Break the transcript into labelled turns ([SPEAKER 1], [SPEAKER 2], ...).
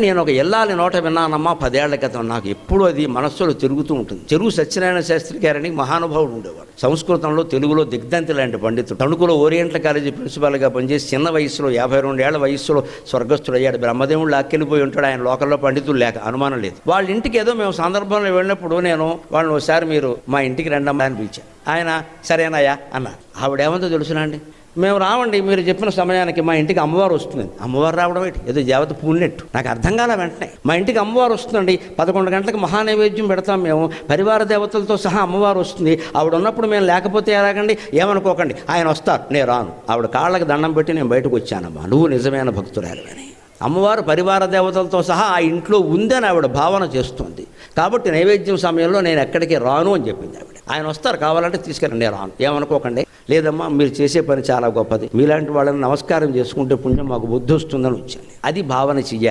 [SPEAKER 1] నేను ఒక ఎల్లాలి నోట విన్నానమ్మా 10 ఏళ్ల క్రితం. నాకు ఎప్పుడు అది మనస్సులో తిరుగుతూ ఉంటుంది. చెరువు సత్యనారాయణ శాస్త్రి గారని మహానుభావుడు ఉండేవాడు. సంస్కృతంలో తెలుగులో దిగ్ధంతి లాంటి పండితుడు. తణుకులో ఓరియంటల్ కాలేజీ ప్రిన్సిపాల్గా పనిచేసి చిన్న వయసులో 52 ఏళ్ల వయసులో స్వర్గస్థుడయ్యాడు. బ్రహ్మదేవుడు లాక్కెళ్ళిపోయి ఉంటాడు. ఆయన లోకల్లో పండితులు లేక అనుమానం లేదు. వాళ్ళ ఇంటికి ఏదో మేము సందర్భంలో వెళ్ళినప్పుడు నేను వాళ్ళని ఒకసారి మీరు మా ఇంటికి రండమ్మా అని పిలిచాను. ఆయన సరేనాయా అన్నారు. ఆవిడేమంతో తెలుసునా అండి, మేము రావండి, మీరు చెప్పిన సమయానికి మా ఇంటికి అమ్మవారు వస్తుంది. అమ్మవారు రావడం ఏంటి, ఏదో దేవత పూలినట్టు. నాకు అర్థం కాల. వెంటనే మా ఇంటికి అమ్మవారు వస్తుందండి, 11 గంటలకు మహానైవేద్యం పెడతాం మేము, పరివార దేవతలతో సహా అమ్మవారు వస్తుంది. ఆవిడ ఉన్నప్పుడు మేము లేకపోతే ఎలాగండి, ఏమనుకోకండి, ఆయన వస్తారు, నేను రాను. ఆవిడ కాళ్ళకి దండం పెట్టి నేను బయటకు వచ్చానమ్మా, నువ్వు నిజమైన భక్తురాలు అని. అమ్మవారు పరివార దేవతలతో సహా ఆ ఇంట్లో ఉందని ఆవిడ భావన చేస్తుంది. కాబట్టి నైవేద్యం సమయంలో నేను ఎక్కడికి రాను అని చెప్పింది ఆవిడ. ఆయన వస్తారు, కావాలంటే తీసుకెళ్ళండి, నేను రాను, ఏమనుకోకండి. లేదమ్మా, మీరు చేసే పని చాలా గొప్పది, మీలాంటి వాళ్ళని నమస్కారం చేసుకుంటే పుణ్యం మాకు బుద్ధి వస్తుందని వచ్చాను. అది భావన చెయ్యాలి.